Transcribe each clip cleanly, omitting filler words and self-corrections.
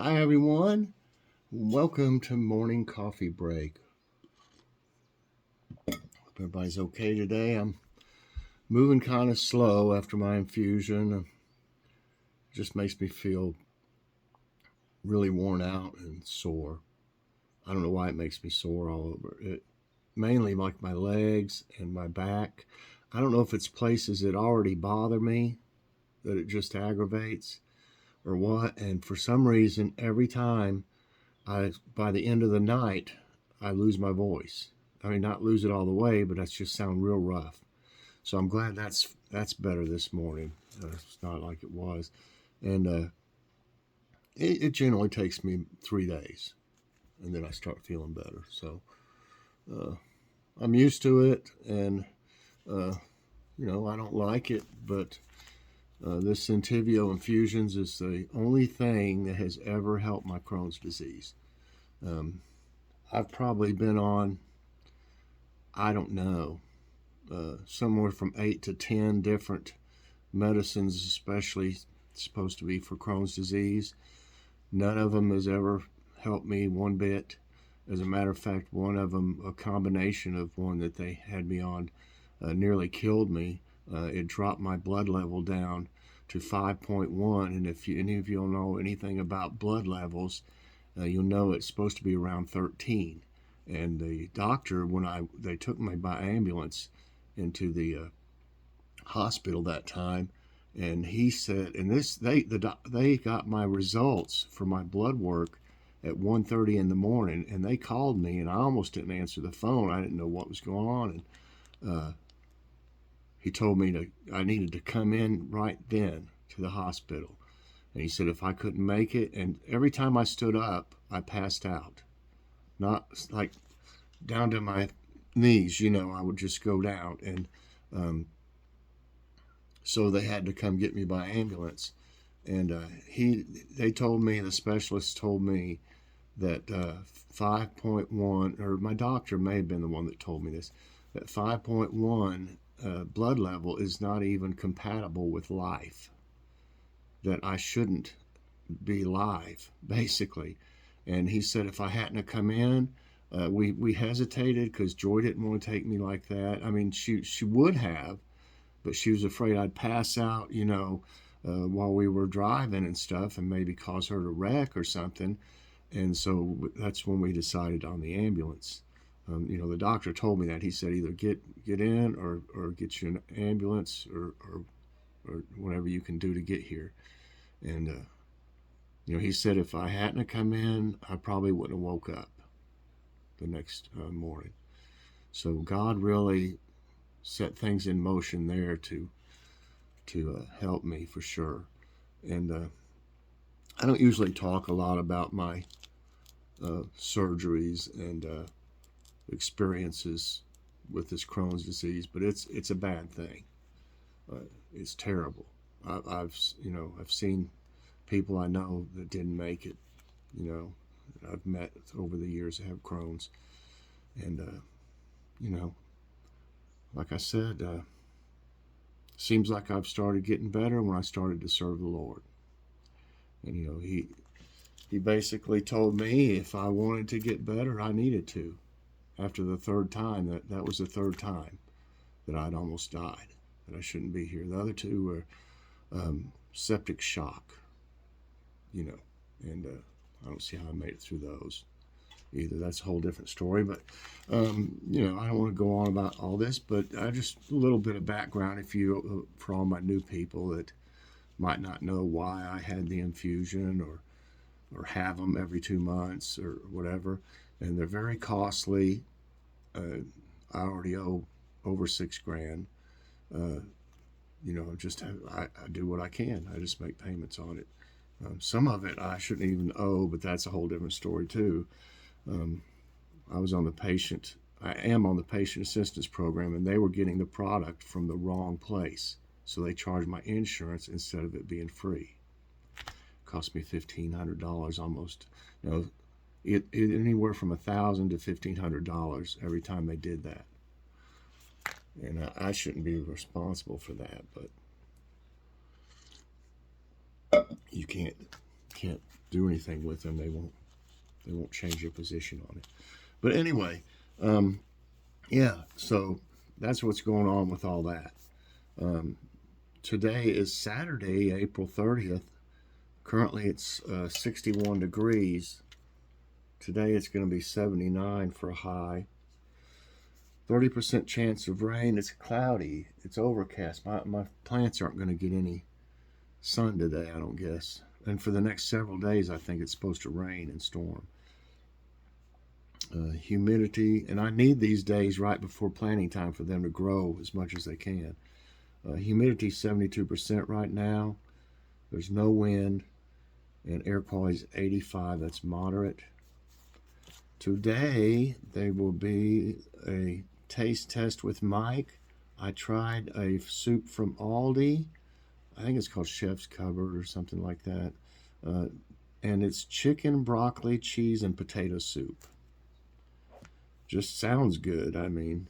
Hi, everyone. Welcome to Morning Coffee Break. Hope everybody's okay today. I'm moving kind of slow after my infusion. It just makes me feel really worn out and sore. I don't know why it makes me sore all over. It mainly like my legs and my back. I don't know if it's places that already bother me that it just aggravates or what. And for some reason, every time by the end of the night, I lose my voice. I mean, not lose it all the way, but that's just sound real rough. So I'm glad that's better this morning. It's not like it was, and it generally takes me 3 days, and then I start feeling better. So uh, I'm used to it, and uh, I don't like it, but this Centivio infusions is the only thing that has ever helped my Crohn's disease. Um, I've probably been on, I don't know, somewhere from 8 to 10 different medicines, especially supposed to be for Crohn's disease. None of them has ever helped me one bit. As a matter of fact, one of them, a combination of one that they had me on, nearly killed me. It dropped my blood level down to 5.1. And if any of you don't know anything about blood levels, you'll know it's supposed to be around 13. And the doctor, when they took me by ambulance into the hospital that time, and he said, and they got my results for my blood work at 1:30 in the morning, and they called me, and I almost didn't answer the phone. I didn't know what was going on, and he told me I needed to come in right then to the hospital, and he said if I couldn't make it, and every time I stood up, I passed out, not like down to my knees, I would just go down, and so they had to come get me by ambulance. And the specialist told me that 5.1, or my doctor may have been the one that told me this, that 5.1 blood level is not even compatible with life, that I shouldn't be live, basically. And he said if I hadn't have come in, we hesitated because Joy didn't want to take me like that. I mean, she would have, but she was afraid I'd pass out, while we were driving and stuff, and maybe cause her to wreck or something. And so that's when we decided on the ambulance. The doctor told me that. He said either get in or get you an ambulance or whatever you can do to get here. And he said if I hadn't come in, I probably wouldn't have woke up the next morning. So God really set things in motion there to help me for sure. And I don't usually talk a lot about my surgeries and experiences with this Crohn's disease, but it's a bad thing. It's terrible. I've seen people I know that didn't make it. I've met over the years that have Crohn's, and like I said, seems like I've started getting better when I started to serve the Lord. And he basically told me if I wanted to get better, I needed to. After the third time, that was the third time that I'd almost died, that I shouldn't be here. The other two were septic shock, and I don't see how I made it through those either. That's a whole different story. But I don't want to go on about all this, but just a little bit of background for all my new people that might not know why I had the infusion or have them every 2 months or whatever. And they're very costly. I already owe over $6,000. I do what I can. I just make payments on it. Some of it I shouldn't even owe, but that's a whole different story too. I am on the patient assistance program, and they were getting the product from the wrong place. So they charged my insurance instead of it being free. It cost me $1,500 almost. It anywhere from $1,000 to $1,500 every time they did that. And I shouldn't be responsible for that, but you can't do anything with them. They won't change your position on it. But anyway, yeah, so that's what's going on with all that. Today is Saturday, April 30th. Currently it's 61 degrees. Today it's going to be 79 for a high. 30% chance of rain. It's cloudy. It's overcast. My plants aren't going to get any sun today, I don't guess. And for the next several days, I think it's supposed to rain and storm. Humidity, and I need these days right before planting time for them to grow as much as they can. Humidity 72% right now. There's no wind, and air quality is 85. That's moderate. Today there will be a taste test with Mike. I tried a soup from Aldi. I think it's called Chef's Cupboard or something like that. And it's chicken, broccoli, cheese, and potato soup. Just sounds good. I mean,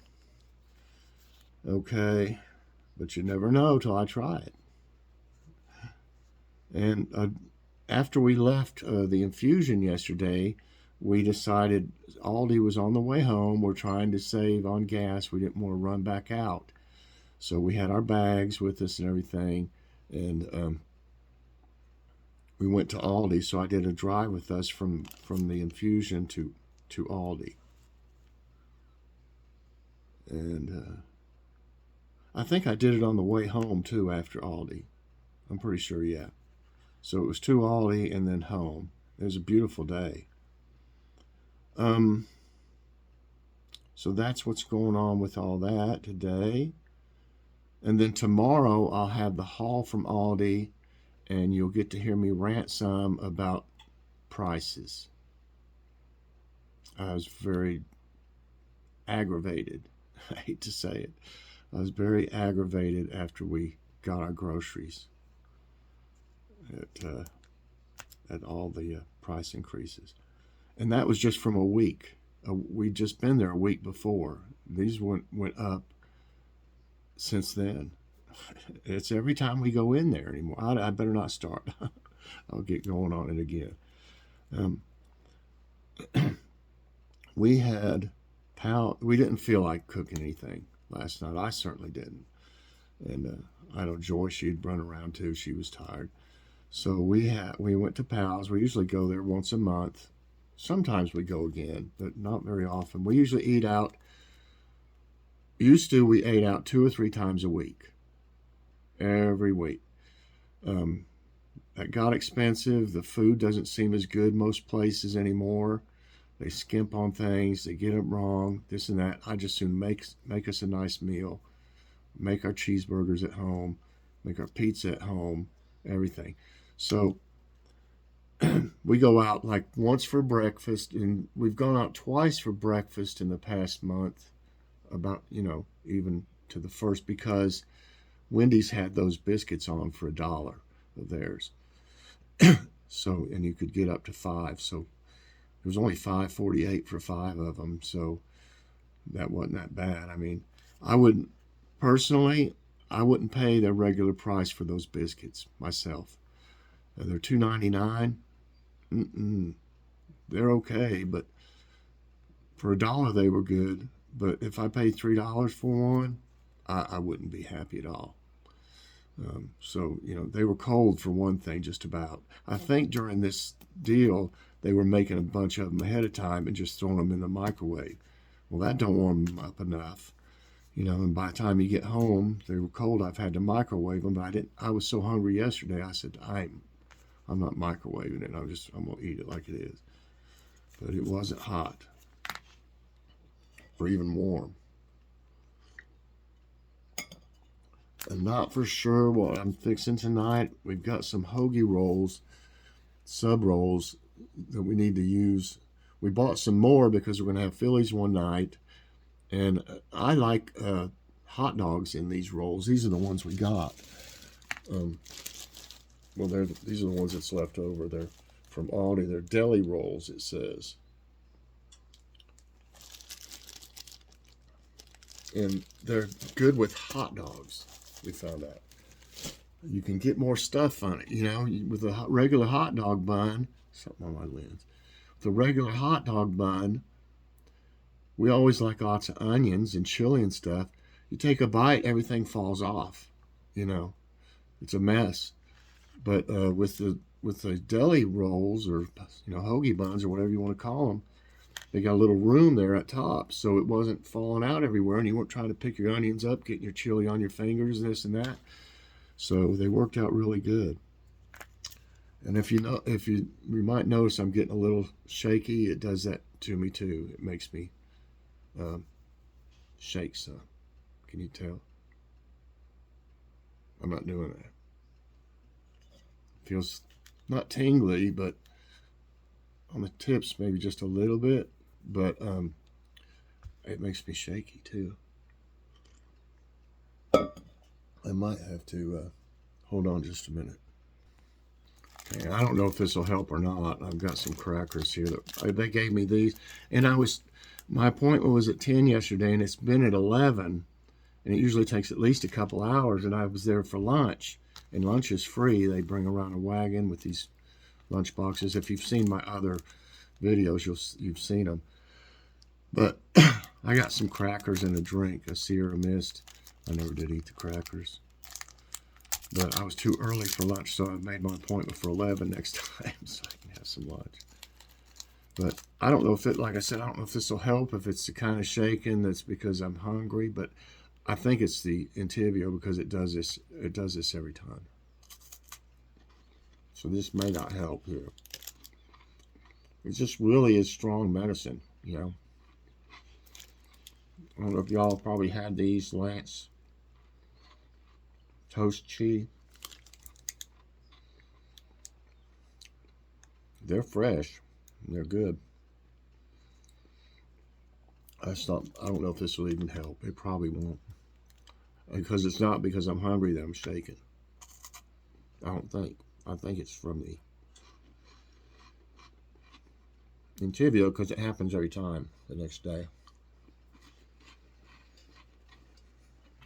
okay, but you never know till I try it. And after we left the infusion yesterday, we decided Aldi was on the way home. We're trying to save on gas. We didn't want to run back out. So we had our bags with us and everything. And we went to Aldi. So I did a drive with us from the infusion to Aldi. And I think I did it on the way home too after Aldi. I'm pretty sure, yeah. So it was to Aldi and then home. It was a beautiful day. So that's what's going on with all that today. And then tomorrow I'll have the haul from Aldi, and you'll get to hear me rant some about prices. I was very aggravated. I hate to say it. I was very aggravated after we got our groceries at all the price increases. And that was just from a week. We'd just been there a week before. These went up since then. It's every time we go in there anymore. I better not start. I'll get going on it again. We didn't feel like cooking anything last night. I certainly didn't. And I know Joy, she'd run around too. She was tired. So we went to Pal's. We usually go there once a month. Sometimes we go again, but not very often. We usually eat out. We ate out 2 or 3 times a week. Every week. That got expensive. The food doesn't seem as good most places anymore. They skimp on things. They get them wrong. This and that. I just soon make us a nice meal. Make our cheeseburgers at home. Make our pizza at home. Everything. So we go out like once for breakfast, and we've gone out twice for breakfast in the past month, about, even to the first, because Wendy's had those biscuits on for $1 of theirs. So, and you could get up to 5. So it was only $5.48 for 5 of them. So that wasn't that bad. I mean, I wouldn't pay the regular price for those biscuits myself. They're $2.99. They're okay, but for $1 they were good. But if I paid $3 for one, I wouldn't be happy at all. So, they were cold for one thing, just about. I think during this deal, they were making a bunch of them ahead of time and just throwing them in the microwave. Well, that don't warm them up enough. And by the time you get home, they were cold. I've had to microwave them, but I was so hungry yesterday, I said, I'm not microwaving it. I'm going to eat it like it is. But it wasn't hot or even warm. I'm not for sure what I'm fixing tonight. We've got some hoagie rolls, sub rolls that we need to use. We bought some more because we're going to have Phillies one night. And I like hot dogs in these rolls. These are the ones we got. These are the ones that's left over. They're from Aldi. They're deli rolls, it says. And they're good with hot dogs, we found out. you can get more stuff on it. You know, with a regular hot dog bun, something on my lens. With a regular hot dog bun, we always like lots of onions and chili and stuff. You take a bite, everything falls off. You know, it's a mess. But with the deli rolls, or hoagie buns, or whatever you want to call them, they got a little room there at top, so it wasn't falling out everywhere, and you weren't trying to pick your onions up, getting your chili on your fingers, this and that. So they worked out really good. And if you might notice I'm getting a little shaky, it does that to me too. It makes me shake some. Can you tell? I'm not doing that. Feels not tingly, but on the tips maybe just a little bit. But it makes me shaky too. I might have to hold on just a minute. Okay, I don't know if this will help or not. I've got some crackers here that they gave me these, and my appointment was at 10 yesterday, and it's been at 11, and it usually takes at least a couple hours. And I was there for lunch, and lunch is free. They bring around a wagon with these lunch boxes. If you've seen my other videos, you've seen them. But I got some crackers and a drink, a Sierra Mist. I never did eat the crackers, but I was too early for lunch, so I made my appointment for 11 next time so I can have some lunch. But I don't know if like I said, I don't know if this will help, if it's the kind of shaking that's because I'm hungry, but I think it's the Entyvio, because it does this every time. So this may not help here. It just really is strong medicine, you know. I don't know if y'all probably had these Lance Toast Cheese. They're fresh. They're good. I don't know if this will even help. It probably won't. Because it's not because I'm hungry that I'm shaking. I don't think. I think it's from the Entyvio, because it happens every time the next day.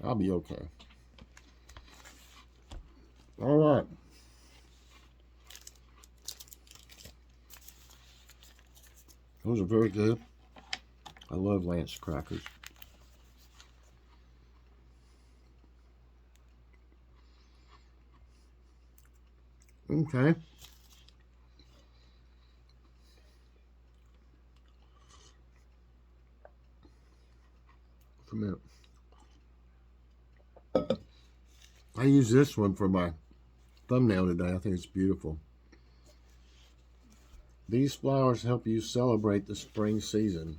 I'll be okay. All right. Those are very good. I love Lance crackers. Okay. A minute. I use this one for my thumbnail today. I think it's beautiful. These flowers help you celebrate the spring season.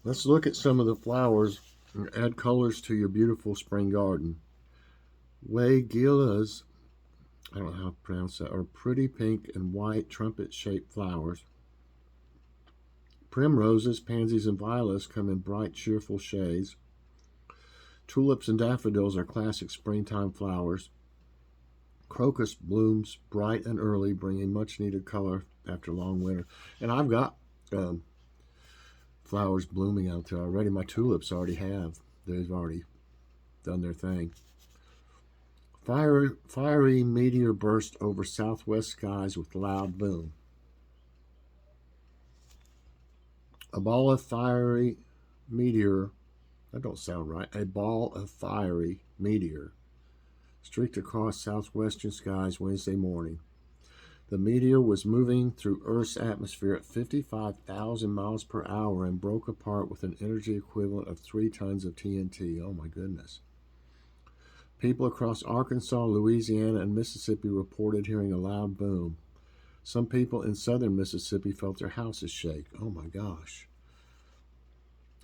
Let's look at some of the flowers and add colors to your beautiful spring garden. Weigelias, I don't know how to pronounce that, are pretty pink and white trumpet-shaped flowers. Primroses, pansies, and violets come in bright, cheerful shades. Tulips and daffodils are classic springtime flowers. Crocus blooms bright and early, bringing much-needed color after long winter. And I've got flowers blooming out there already. My tulips already have. They've already done their thing. Fiery meteor burst over southwest skies with loud boom. A ball of fiery meteor, that don't sound right, a ball of fiery meteor streaked across southwestern skies Wednesday morning. The meteor was moving through Earth's atmosphere at 55,000 miles per hour and broke apart with an energy equivalent of 3 tons of TNT. Oh my goodness. People across Arkansas, Louisiana, and Mississippi reported hearing a loud boom. Some people in southern Mississippi felt their houses shake. Oh my gosh.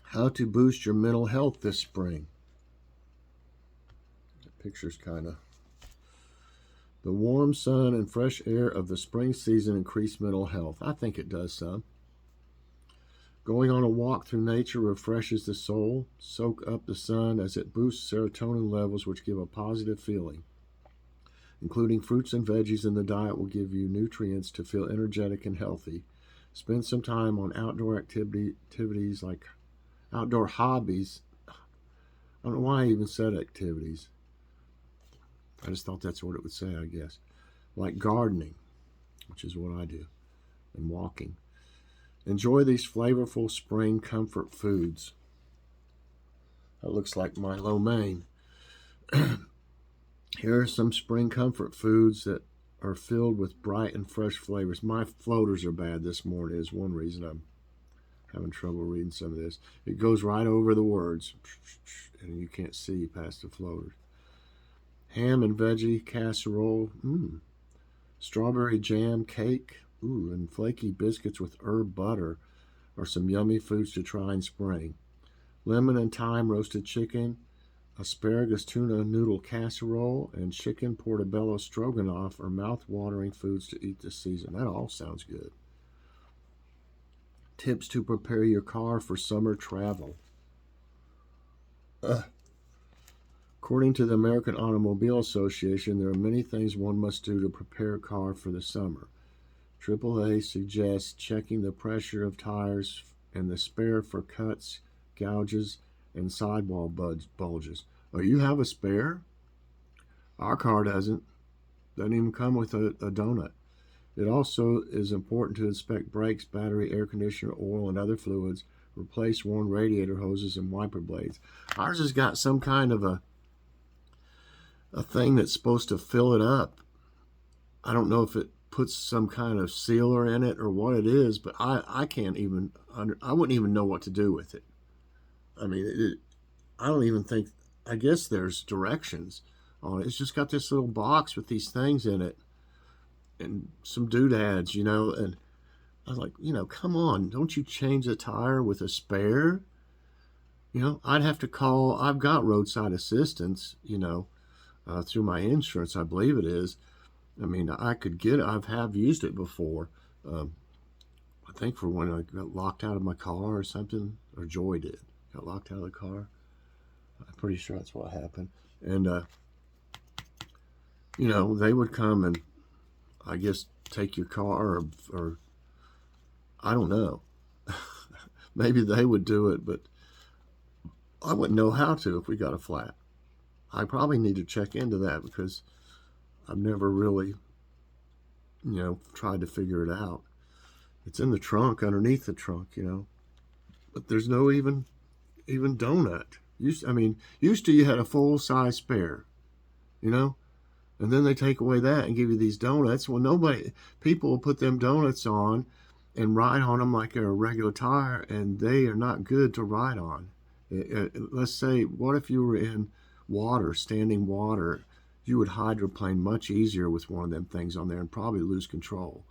How to boost your mental health this spring. The picture's kind of... The warm sun and fresh air of the spring season increase mental health. I think it does some. Going on a walk through nature refreshes the soul. Soak up the sun as it boosts serotonin levels, which give a positive feeling. Including fruits and veggies in the diet will give you nutrients to feel energetic and healthy. Spend some time on outdoor activities like outdoor hobbies I don't know why I even said activities. I just thought that's what it would say, I guess. Like gardening, which is what I do, and walking. Enjoy these flavorful spring comfort foods. That looks like my lo mein. Here are some spring comfort foods that are filled with bright and fresh flavors. My floaters are bad this morning is one reason I'm having trouble reading some of this. It goes right over the words, and you can't see past the floaters. Ham and veggie casserole, strawberry jam cake, and flaky biscuits with herb butter are some yummy foods to try in spring. Lemon and thyme roasted chicken, asparagus tuna noodle casserole, and chicken portobello stroganoff are mouth-watering foods to eat this season. That all sounds good. Tips to prepare your car for summer travel. According to the American Automobile Association, there are many things one must do to prepare a car for the summer. AAA suggests checking the pressure of tires and the spare for cuts, gouges, and sidewall bulges. Oh, you have a spare? Our car doesn't. Doesn't even come with a donut. It also is important to inspect brakes, battery, air conditioner, oil, and other fluids. Replace worn radiator hoses and wiper blades. Ours has got some kind of a thing that's supposed to fill it up. I don't know if it puts some kind of sealer in it or what it is, but I can't even, I wouldn't even know what to do with it. I mean, I don't even think, I guess there's directions on it. It's just got this little box with these things in it and some doodads, and I was like, come on, don't you change the tire with a spare? I'd have to call, I've got roadside assistance, through my insurance, I believe it is. I mean, I could get it. Have used it before. I think for when I got locked out of my car or something, or Joy did. Got locked out of the car. I'm pretty sure that's what happened. And, they would come and, I guess, take your car or I don't know. Maybe they would do it, but I wouldn't know how to if we got a flat. I probably need to check into that because I've never really, tried to figure it out. It's in the trunk, underneath the trunk, but there's no even donut. Used to you had a full-size spare, and then they take away that and give you these donuts. Well, people will put them donuts on and ride on them like they're a regular tire, and they are not good to ride on. Let's say, what if you were in water, standing water? You would hydroplane much easier with one of them things on there and probably lose control.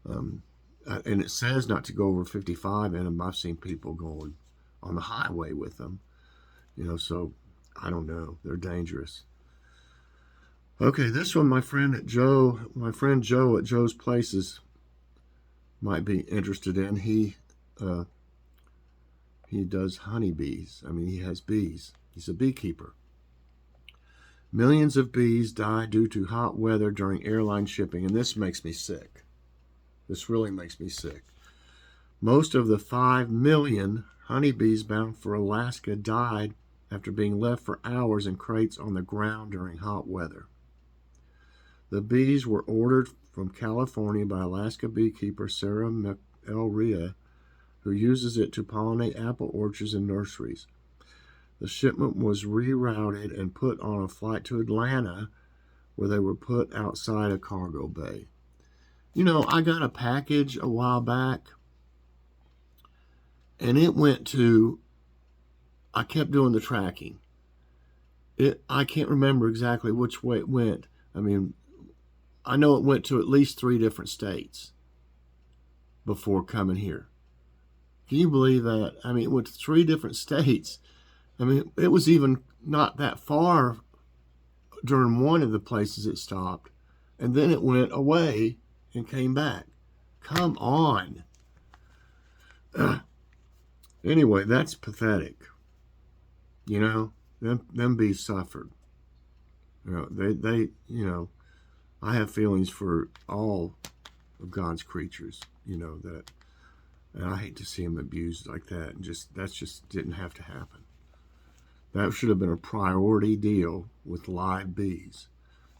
And it says not to go over 55 in them. I've seen people going on the highway with them, so I don't know. They're dangerous. Okay, this one, my friend Joe at Joe's Places might be interested in. He does honeybees. He has bees. He's a beekeeper. Millions of bees die due to hot weather during airline shipping, and this makes me sick. This really makes me sick. Most of the 5 million honeybees bound for Alaska died after being left for hours in crates on the ground during hot weather. The bees were ordered from California by Alaska beekeeper Sarah McElrea, who uses it to pollinate apple orchards and nurseries. The shipment was rerouted and put on a flight to Atlanta, where they were put outside a cargo bay. I got a package a while back, and it went to, I kept doing the tracking. I can't remember exactly which way it went. I know it went to at least 3 different states before coming here. Can you believe that? It went to 3 different states. It was even not that far during one of the places it stopped, and then it went away and came back. Come on. Anyway, that's pathetic. Them bees suffered. I have feelings for all of God's creatures, and I hate to see them abused like that, and that just didn't have to happen. That should have been a priority deal with live bees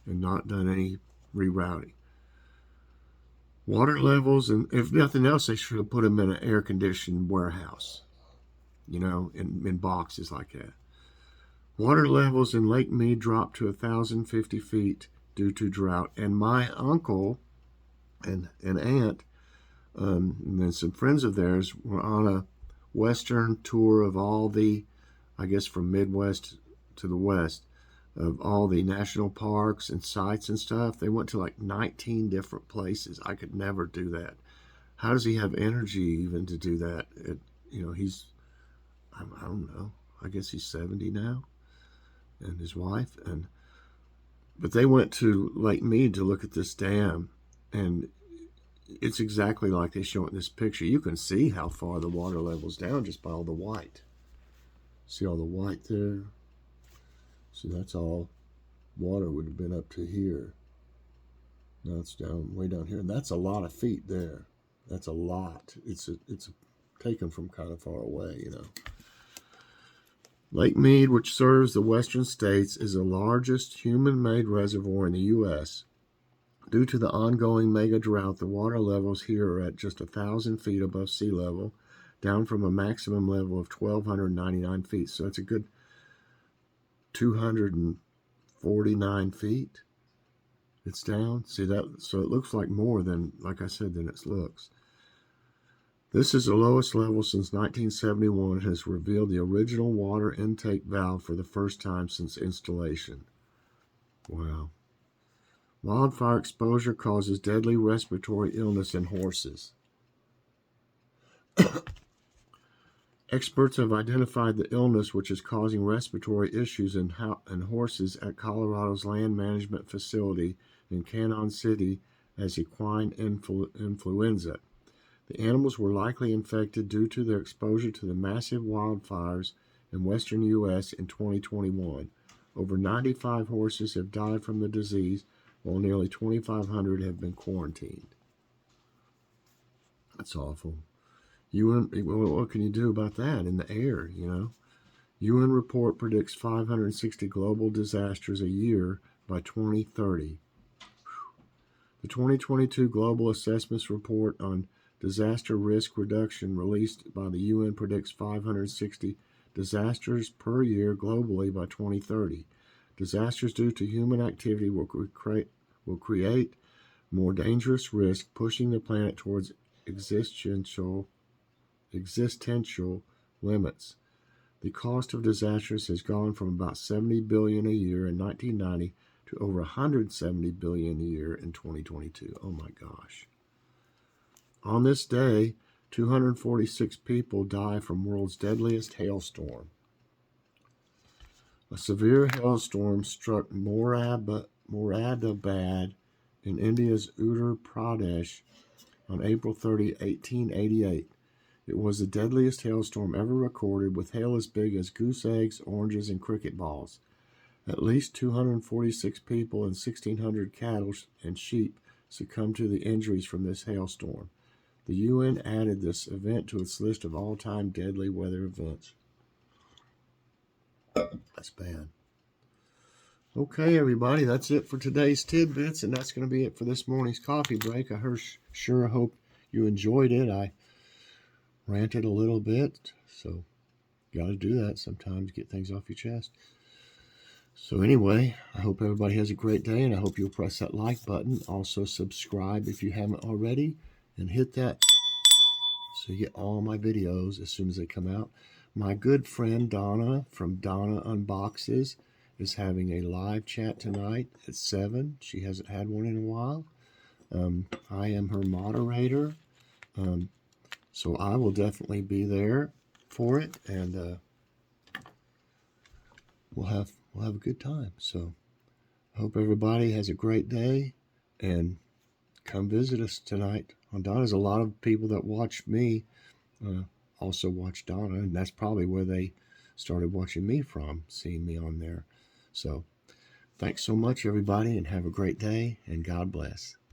and not done any rerouting. Water levels, and if nothing else, they should have put them in an air-conditioned warehouse, in boxes like that. Water levels in Lake Mead dropped to 1,050 feet due to drought. And my uncle and aunt, and then some friends of theirs, were on a Western tour of all the, I guess from Midwest to the West, of all the national parks and sites and stuff. They went to like 19 different places. I could never do that. How does he have energy even to do that? He's, I don't know, I guess he's 70 now, and his wife. But they went to Lake Mead to look at this dam, and it's exactly like they show it in this picture. You can see how far the water level's down just by all the white. See all the white there? See, that's all water would have been up to here. Now it's down, way down here. And that's a lot of feet there. That's a lot. It's taken from kind of far away, Lake Mead, which serves the western states, is the largest human-made reservoir in the U.S. Due to the ongoing mega drought, the water levels here are at just 1,000 feet above sea level, down from a maximum level of 1,299 feet. So that's a good 249 feet. It's down. See that? So it looks like more than, like I said, than it looks. This is the lowest level since 1971 and has revealed the original water intake valve for the first time since installation. Wow. Wildfire exposure causes deadly respiratory illness in horses. Experts have identified the illness which is causing respiratory issues in horses at Colorado's land management facility in Canyon City as equine influenza. The animals were likely infected due to their exposure to the massive wildfires in western U.S. in 2021. Over 95 horses have died from the disease, while nearly 2,500 have been quarantined. That's awful. What can you do about that in the air, UN report predicts 560 global disasters a year by 2030. The 2022 Global Assessments Report on Disaster Risk Reduction released by the UN predicts 560 disasters per year globally by 2030. Disasters due to human activity will create more dangerous risk, pushing the planet towards existential limits. The cost of disasters has gone from about $70 billion a year in 1990 to over $170 billion a year in 2022. Oh my gosh. On this day, 246 people die from world's deadliest hailstorm. A severe hailstorm struck Moradabad in India's Uttar Pradesh on April 30, 1888. It was the deadliest hailstorm ever recorded, with hail as big as goose eggs, oranges, and cricket balls. At least 246 people and 1,600 cattle and sheep succumbed to the injuries from this hailstorm. The UN added this event to its list of all-time deadly weather events. That's bad. Okay, everybody, that's it for today's tidbits, and that's going to be it for this morning's coffee break. I sure hope you enjoyed it. I ranted a little bit, so got to do that sometimes, get things off your chest. So anyway, I hope everybody has a great day, and I hope you'll press that like button. Also subscribe if you haven't already, and hit that so you get all my videos as soon as they come out. My good friend Donna from Donna Unboxes is having a live chat tonight at 7. She hasn't had one in a while. I am her moderator, so I will definitely be there for it, and we'll have a good time. So I hope everybody has a great day, and come visit us tonight on Donna's. A lot of people that watch me also watch Donna, and that's probably where they started watching me from, seeing me on there. So thanks so much, everybody, and have a great day, and God bless.